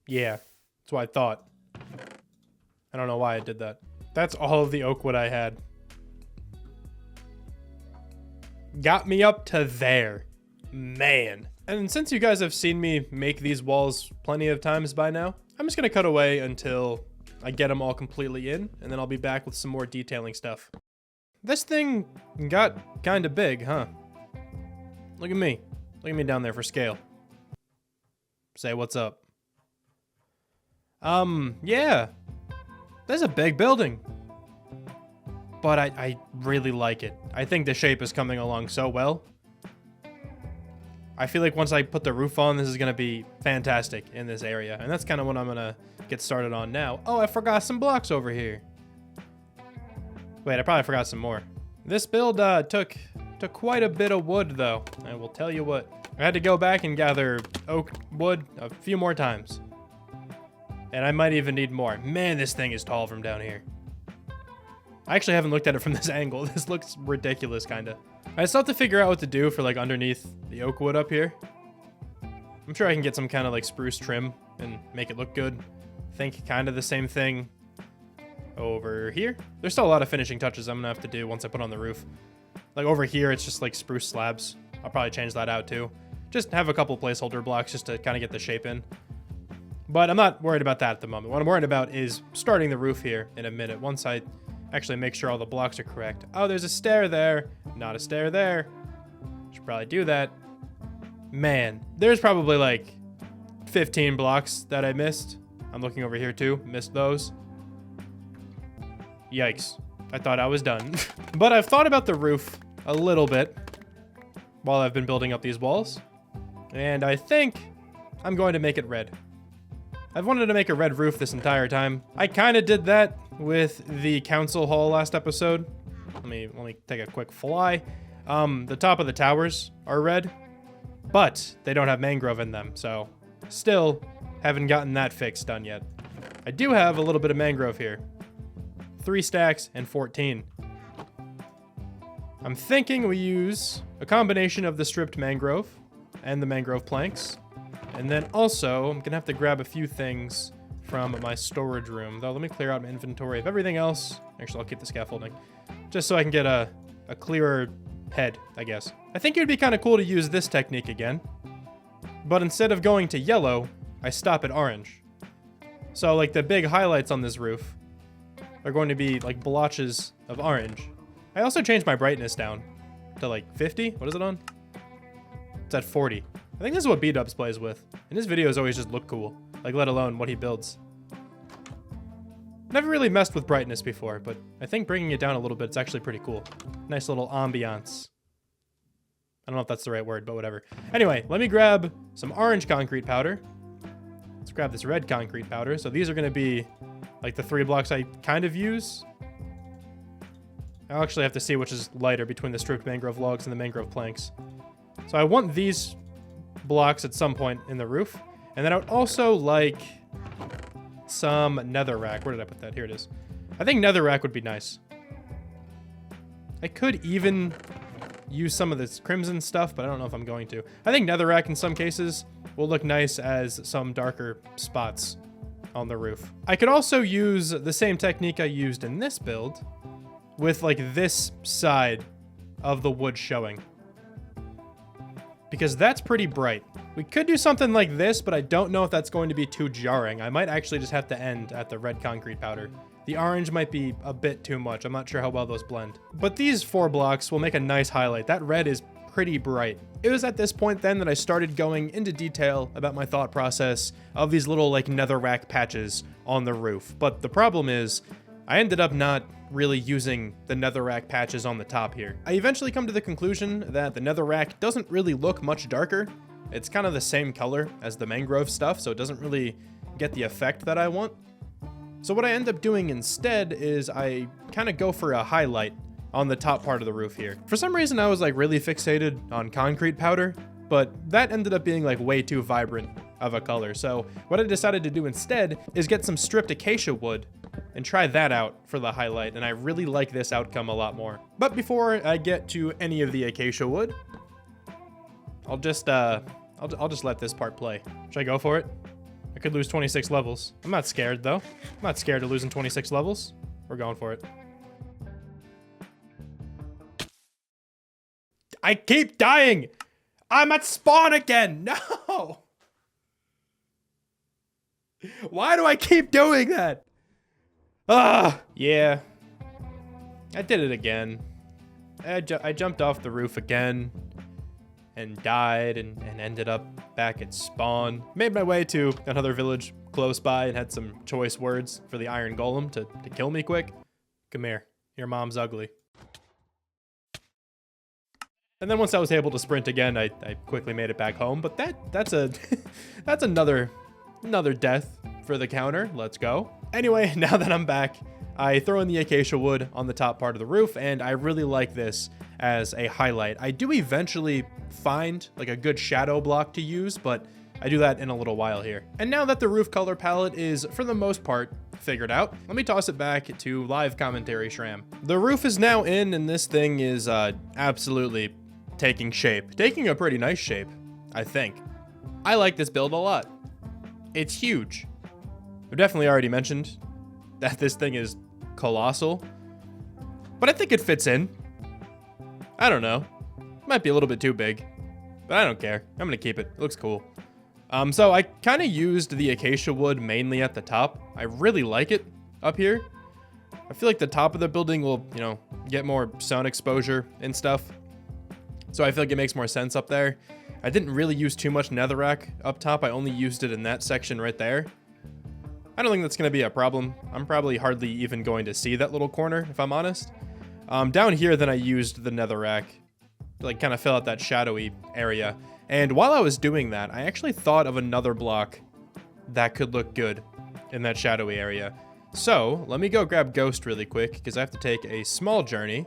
Yeah, that's what I thought. I don't know why I did that. That's all of the oak wood I had. Got me up to there. Man. And since you guys have seen me make these walls plenty of times by now, I'm just gonna cut away until I get them all completely in, and then I'll be back with some more detailing stuff. This thing got kind of big, huh? Look at me. Look at me down there for scale. Say what's up. Yeah. That's a big building. But I really like it. I think the shape is coming along so well. I feel like once I put the roof on, this is gonna be fantastic in this area. And that's kind of what I'm gonna get started on now. Oh, I forgot some blocks over here. Wait, I probably forgot some more. This build took quite a bit of wood though. I will tell you what. I had to go back and gather oak wood a few more times. And I might even need more. Man, this thing is tall from down here. I actually haven't looked at it from this angle. This looks ridiculous, kinda. I still have to figure out what to do for like underneath the oak wood up here. I'm sure I can get some kind of like spruce trim and make it look good. I think kind of the same thing over here. There's still a lot of finishing touches I'm gonna have to do once I put on the roof. Like over here, it's just like spruce slabs. I'll probably change that out too. Just have a couple placeholder blocks just to kind of get the shape in. But I'm not worried about that at the moment. What I'm worried about is starting the roof here in a minute. Once I actually make sure all the blocks are correct. Oh, there's a stair there. Not a stair there. Should probably do that. Man, there's probably like 15 blocks that I missed. I'm looking over here too. Missed those. Yikes. I thought I was done. But I've thought about the roof a little bit while I've been building up these walls. And I think I'm going to make it red. I've wanted to make a red roof this entire time. I kind of did that with the council hall last episode. Let me take a quick fly. The top of the towers are red, but they don't have mangrove in them, so still haven't gotten that fix done yet. I do have a little bit of mangrove here. 3 stacks and 14. I'm thinking we use a combination of the stripped mangrove and the mangrove planks. And then also, I'm gonna have to grab a few things from my storage room. Though, let me clear out my inventory of everything else. Actually, I'll keep the scaffolding. Just so I can get a clearer head, I guess. I think it would be kind of cool to use this technique again. But instead of going to yellow, I stop at orange. So, like, the big highlights on this roof are going to be, like, blotches of orange. I also changed my brightness down to, like, 50. What is it on? It's at 40. I think this is what B-Dubs plays with. And his videos always just look cool. Like, let alone what he builds. Never really messed with brightness before, but I think bringing it down a little bit is actually pretty cool. Nice little ambiance. I don't know if that's the right word, but whatever. Anyway, let me grab some orange concrete powder. Let's grab this red concrete powder. So these are going to be, like, the 3 blocks I kind of use. I'll actually have to see which is lighter between the stripped mangrove logs and the mangrove planks. So I want these blocks at some point in the roof. And then I would also like some netherrack. Where did I put that? Here it is. I think netherrack would be nice. I could even use some of this crimson stuff, but I don't know if I'm going to. I think netherrack in some cases will look nice as some darker spots on the roof. I could also use the same technique I used in this build with, like, this side of the wood showing, because that's pretty bright. We could do something like this, but I don't know if that's going to be too jarring. I might actually just have to end at the red concrete powder. The orange might be a bit too much. I'm not sure how well those blend. But these 4 blocks will make a nice highlight. That red is pretty bright. It was at this point then that I started going into detail about my thought process of these little, like, netherrack patches on the roof. But the problem is, I ended up not really using the netherrack patches on the top here. I eventually come to the conclusion that the netherrack doesn't really look much darker. It's kind of the same color as the mangrove stuff, so it doesn't really get the effect that I want. So what I end up doing instead is I kind of go for a highlight on the top part of the roof here. For some reason, I was, like, really fixated on concrete powder, but that ended up being, like, way too vibrant of a color. So what I decided to do instead is get some stripped acacia wood and try that out for the highlight, and I really like this outcome a lot more. But before I get to any of the acacia wood, I'll just let this part play. Should I go for it? I could lose 26 levels. I'm not scared, though. I'm not scared of losing 26 levels. We're going for it. I keep dying! I'm at spawn again! No! Why do I keep doing that? Yeah. I did it again. I jumped off the roof again and died and ended up back at spawn. Made my way to another village close by and had some choice words for the iron golem to kill me quick. Come here. Your mom's ugly. And then once I was able to sprint again, I quickly made it back home. But that's that's another death for the counter. Let's go. Anyway, now that I'm back, I throw in the acacia wood on the top part of the roof, and I really like this as a highlight. I do eventually find, like, a good shadow block to use, but I do that in a little while here. And now that the roof color palette is, for the most part, figured out, let me toss it back to live commentary Shram. The roof is now in, and this thing is absolutely taking shape. Taking a pretty nice shape, I think. I like this build a lot. It's huge. I've definitely already mentioned that this thing is colossal, but I think it fits in. I don't know. It might be a little bit too big, but I don't care. I'm gonna keep it. It looks cool. So I kind of used the acacia wood mainly at the top. I really like it up here. I feel like the top of the building will, you know, get more sun exposure and stuff. So I feel like it makes more sense up there. I didn't really use too much netherrack up top. I only used it in that section right there. I don't think that's going to be a problem. I'm probably hardly even going to see that little corner, if I'm honest. Down here, then I used the netherrack to like kind of fill out that shadowy area. And while I was doing that, I actually thought of another block that could look good in that shadowy area. So let me go grab Ghost really quick because I have to take a small journey.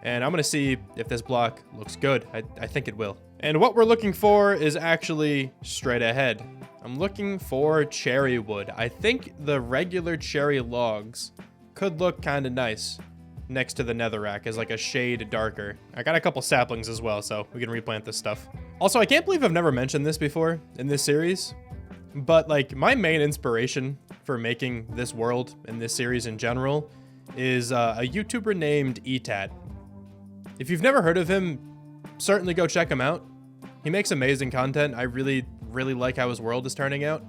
And I'm going to see if this block looks good. I think it will. And what we're looking for is actually straight ahead. I'm looking for cherry wood. I think the regular cherry logs could look kind of nice next to the netherrack as like a shade darker. I got a couple saplings as well, so we can replant this stuff. Also, I can't believe I've never mentioned this before in this series, but like my main inspiration for making this world and this series in general is a YouTuber named Etat. If you've never heard of him, certainly go check him out. He makes amazing content. I really like how his world is turning out.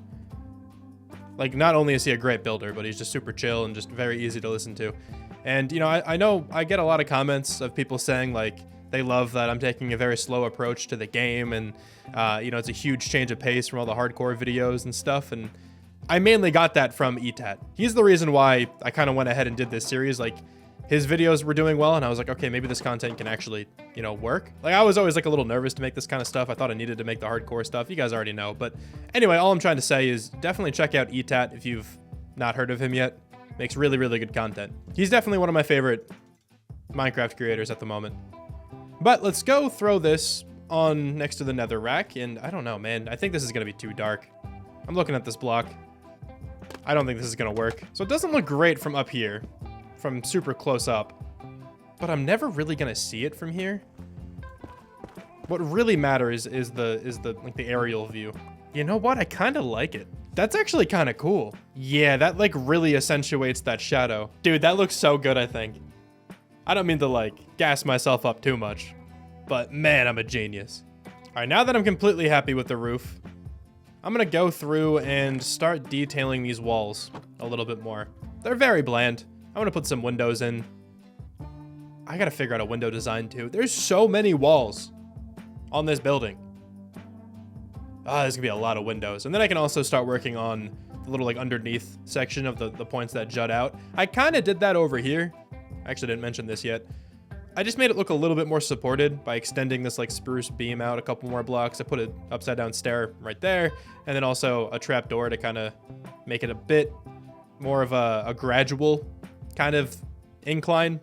Like, not only is he a great builder, but he's just super chill and just very easy to listen to. And, you know, I know I get a lot of comments of people saying, like, they love that I'm taking a very slow approach to the game and, you know, it's a huge change of pace from all the hardcore videos and stuff. And I mainly got that from Etat. He's the reason why I kind of went ahead and did this series. Like, his videos were doing well, and I was like, okay, maybe this content can actually, you know, work. Like, I was always like a little nervous to make this kind of stuff. I thought I needed to make the hardcore stuff. You guys already know. But anyway, all I'm trying to say is definitely check out Etat if you've not heard of him yet. Makes really good content. He's definitely one of my favorite Minecraft creators at the moment. But let's go throw this on next to the netherrack, and I don't know, man. I think this is going to be too dark. I'm looking at this block. I don't think this is going to work. So it doesn't look great from up here, from super close up, but I'm never really gonna see it from here. What really matters is the like the aerial view. You know what? I kind of like it. That's actually kind of cool. Yeah, that like really accentuates that shadow. Dude, that looks so good, I think. I don't mean to like gas myself up too much, but man, I'm a genius. All right, now that I'm completely happy with the roof, I'm gonna go through and start detailing these walls a little bit more. They're very bland. I want to put some windows in. I got to figure out a window design too. There's so many walls on this building. There's gonna be a lot of windows. And then I can also start working on the little like underneath section of the points that jut out. I kind of did that over here. I actually didn't mention this yet. I just made it look a little bit more supported by extending this like spruce beam out a couple more blocks. I put an upside down stair right there. And then also a trap door to kind of make it a bit more of a gradual kind of incline.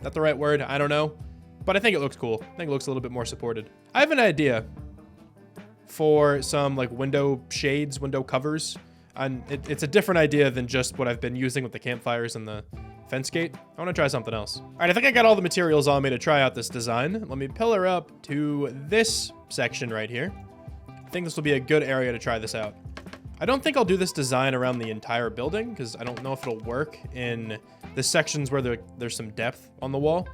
Not the right word, I don't know. But I think it looks cool. I think it looks a little bit more supported. I have an idea for some like window shades, window covers. And it's a different idea than just what I've been using with the campfires and the fence gate. I want to try something else. All right, I think I got all the materials on me to try out this design. Let me pillar up to this section right here. I think this will be a good area to try this out. I don't think I'll do this design around the entire building because I don't know if it'll work in the sections where there's some depth on the wall.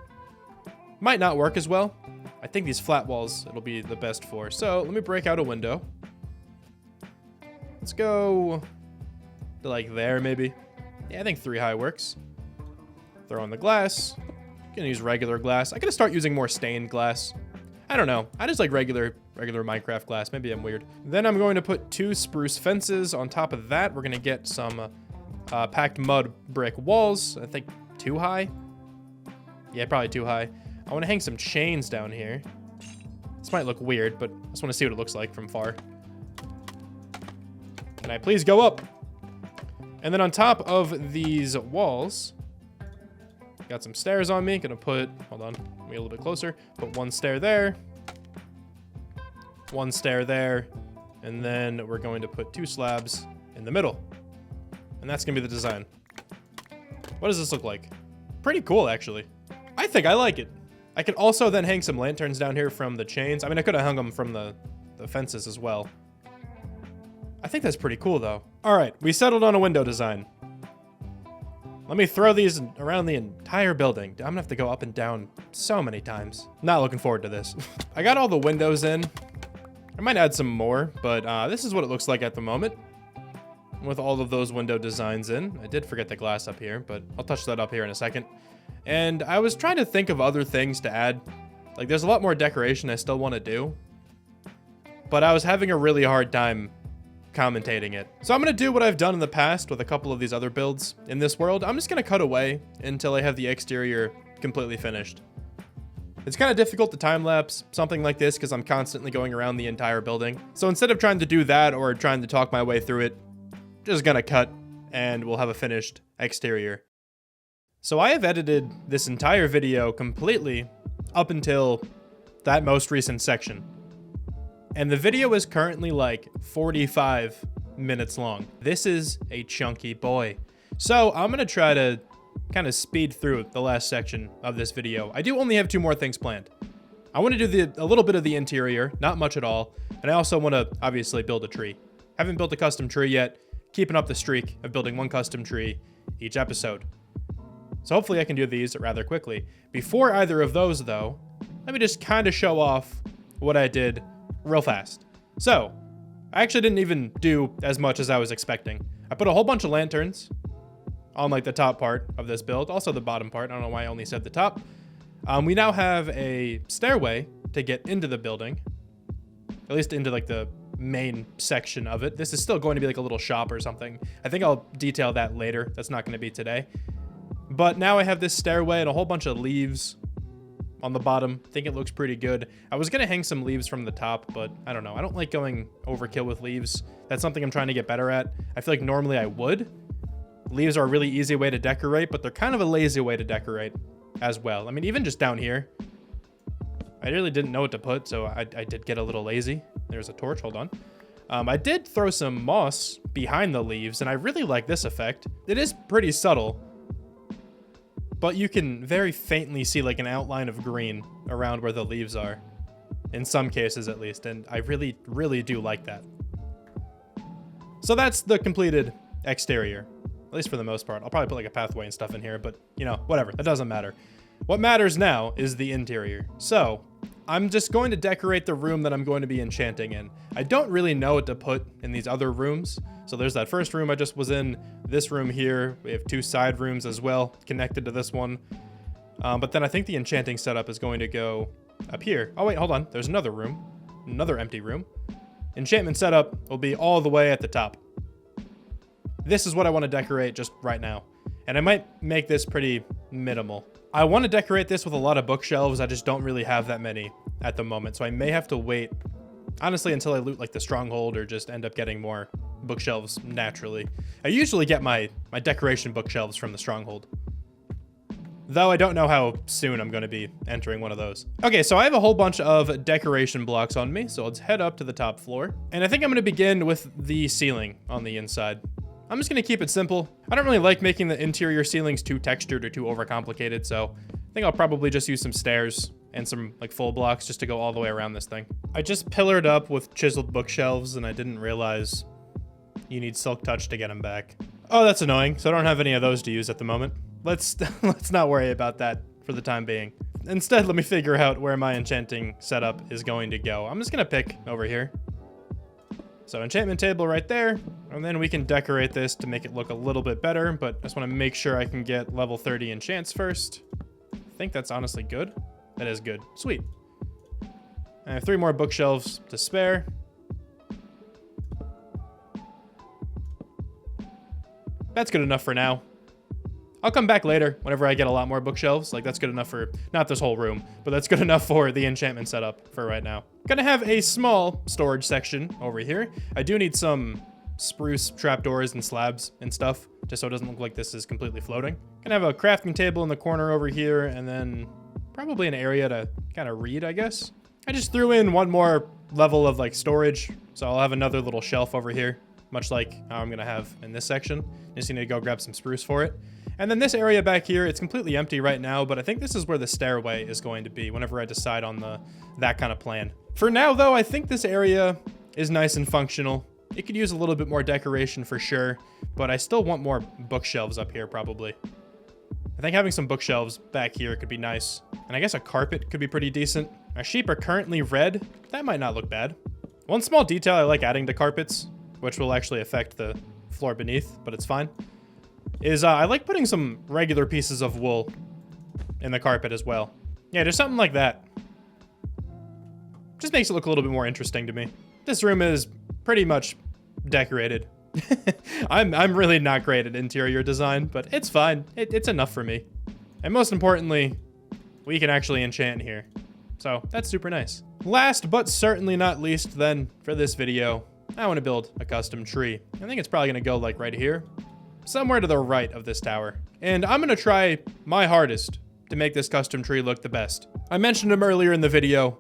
Might not work as well. I think these flat walls it'll be the best for. So let me break out a window. Let's go to like there maybe. Yeah, I think 3 high works. Throw on the glass. Gonna use regular glass. I gotta start using more stained glass. I don't know. I just like regular Minecraft glass. Maybe I'm weird. Then I'm going to put 2 spruce fences. On top of that, we're going to get some packed mud brick walls. I think 2 high. Yeah, probably 2 high. I want to hang some chains down here. This might look weird, but I just want to see what it looks like from far. Can I please go up? And then on top of these walls, got some stairs on me. Gonna put, hold on, let me a little bit closer. Put 1 stair there. 1 stair there. And then we're going to put 2 slabs in the middle. And that's gonna be the design. What does this look like? Pretty cool, actually. I think I like it. I can also then hang some lanterns down here from the chains. I mean, I could have hung them from the fences as well. I think that's pretty cool, though. All right, we settled on a window design. Let me throw these around the entire building. I'm gonna have to go up and down so many times. Not looking forward to this. I got all the windows in. I might add some more, but this is what it looks like at the moment. With all of those window designs in. I did forget the glass up here, but I'll touch that up here in a second. And I was trying to think of other things to add. Like, there's a lot more decoration I still want to do. But I was having a really hard time commentating it. So I'm gonna do what I've done in the past with a couple of these other builds in this world. I'm just gonna cut away until I have the exterior completely finished. It's kind of difficult to time-lapse something like this because I'm constantly going around the entire building. So instead of trying to do that or trying to talk my way through it, just gonna cut and we'll have a finished exterior. So I have edited this entire video completely up until that most recent section. And the video is currently like 45 minutes long. This is a chunky boy. So I'm gonna try to kind of speed through the last section of this video. I do only have 2 more things planned. I want to do a little bit of the interior, not much at all. And I also want to obviously build a tree. Haven't built a custom tree yet, keeping up the streak of building 1 custom tree each episode. So hopefully I can do these rather quickly. Before either of those though, let me just kind of show off what I did real fast. So, I actually didn't even do as much as I was expecting. I put a whole bunch of lanterns on like the top part of this build, also the bottom part. I don't know why I only said the top. We now have a stairway to get into the building, at least into like the main section of it. This is still going to be like a little shop or something. I think I'll detail that later. That's not going to be today. But now I have this stairway and a whole bunch of leaves on the bottom. I think it looks pretty good. I was gonna hang some leaves from the top, but I don't know. I don't like going overkill with leaves. That's something I'm trying to get better at. I feel like normally I would. Leaves are a really easy way to decorate, but they're kind of a lazy way to decorate as well. I mean, even just down here, I really didn't know what to put, so I did get a little lazy. There's a torch, hold on. I did throw some moss behind the leaves, and I really like this effect. It is pretty subtle, but you can very faintly see like an outline of green around where the leaves are, in some cases at least, and I really, really do like that. So that's the completed exterior, at least for the most part. I'll probably put like a pathway and stuff in here, but you know, whatever, that doesn't matter. What matters now is the interior. So I'm just going to decorate the room that I'm going to be enchanting in. I don't really know what to put in these other rooms. So there's that first room I just was in, this room here. We have 2 side rooms as well, connected to this one. But then I think the enchanting setup is going to go up here. Oh wait, hold on. There's another room, another empty room. Enchantment setup will be all the way at the top. This is what I want to decorate just right now. And I might make this pretty minimal. I want to decorate this with a lot of bookshelves. I just don't really have that many at the moment. So I may have to wait, honestly, until I loot like the stronghold or just end up getting more bookshelves naturally. I usually get my decoration bookshelves from the stronghold, though I don't know how soon I'm going to be entering one of those. Okay, so I have a whole bunch of decoration blocks on me, so let's head up to the top floor. And I think I'm going to begin with the ceiling on the inside. I'm just going to keep it simple. I don't really like making the interior ceilings too textured or too overcomplicated, so I think I'll probably just use some stairs and some like full blocks just to go all the way around this thing. I just pillared up with chiseled bookshelves and I didn't realize you need silk touch to get them back. Oh, that's annoying. So I don't have any of those to use at the moment. Let's not worry about that for the time being. Instead, let me figure out where my enchanting setup is going to go. I'm just gonna pick over here. So enchantment table right there, and then we can decorate this to make it look a little bit better, but I just want to make sure I can get level 30 enchants first. I think that's honestly good. That is good. Sweet. I have 3 more bookshelves to spare. That's good enough for now. I'll come back later whenever I get a lot more bookshelves. Like, that's good enough for, not this whole room, but that's good enough for the enchantment setup for right now. Gonna have a small storage section over here. I do need some spruce trapdoors and slabs and stuff, just so it doesn't look like this is completely floating. Gonna have a crafting table in the corner over here, and then probably an area to kind of read, I guess. I just threw in 1 more level of like storage, so I'll have another little shelf over here, much like how I'm gonna have in this section. Just need to go grab some spruce for it. And then this area back here, it's completely empty right now, but I think this is where the stairway is going to be whenever I decide on that kind of plan. For now, though, I think this area is nice and functional. It could use a little bit more decoration for sure, but I still want more bookshelves up here probably. I think having some bookshelves back here could be nice. And I guess a carpet could be pretty decent. My sheep are currently red. That might not look bad. One small detail I like adding to carpets, which will actually affect the floor beneath, but it's fine, is I like putting some regular pieces of wool in the carpet as well. Yeah, just something like that. Just makes it look a little bit more interesting to me. This room is pretty much decorated. I'm really not great at interior design, but it's fine. It's enough for me. And most importantly, we can actually enchant here. So that's super nice. Last but certainly not least then, for this video, I want to build a custom tree. I think it's probably going to go like right here, somewhere to the right of this tower. And I'm going to try my hardest to make this custom tree look the best. I mentioned him earlier in the video,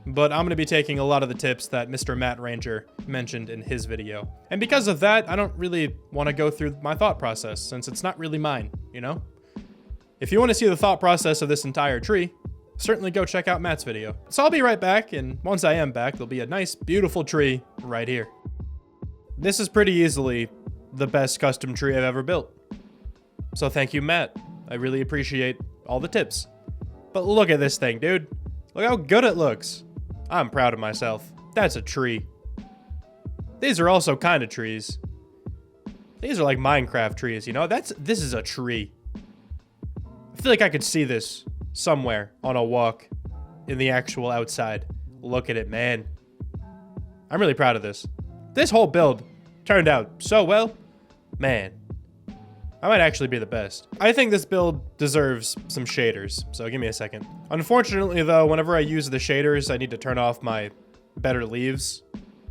but I'm going to be taking a lot of the tips that Mr. Matt Ranger mentioned in his video. And because of that, I don't really want to go through my thought process, since it's not really mine, you know? If you want to see the thought process of this entire tree, certainly go check out Matt's video. So I'll be right back, and once I am back, there'll be a nice, beautiful tree right here. This is pretty easily the best custom tree I've ever built. So thank you, Matt. I really appreciate all the tips. But look at this thing, dude. Look how good it looks. I'm proud of myself. That's a tree. These are also kind of trees. These are like Minecraft trees, you know? This is a tree. I feel like I could see this somewhere on a walk in the actual outside. Look at it, man. I'm really proud of this. This whole build turned out so well. Man, I might actually be the best. I think this build deserves some shaders, so give me a second. Unfortunately though, whenever I use the shaders, I need to turn off my better leaves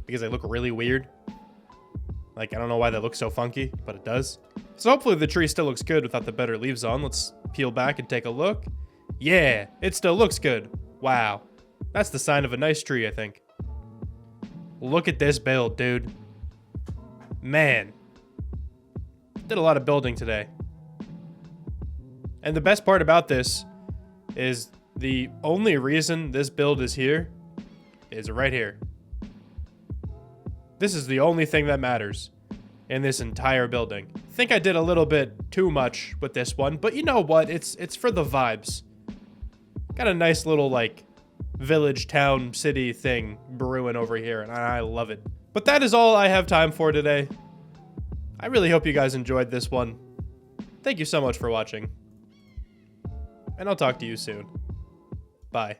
because they look really weird. Like, I don't know why they look so funky, but it does. So hopefully the tree still looks good without the better leaves on. Let's peel back and take a look. Yeah, it still looks good. Wow. That's the sign of a nice tree, I think. Look at this build, dude. Man. Did a lot of building today. And the best part about this is the only reason this build is here is right here. This is the only thing that matters in this entire building. I think I did a little bit too much with this one, but you know what? It's for the vibes. Got a nice little, like, village, town, city thing brewing over here, and I love it. But that is all I have time for today. I really hope you guys enjoyed this one. Thank you so much for watching. And I'll talk to you soon. Bye.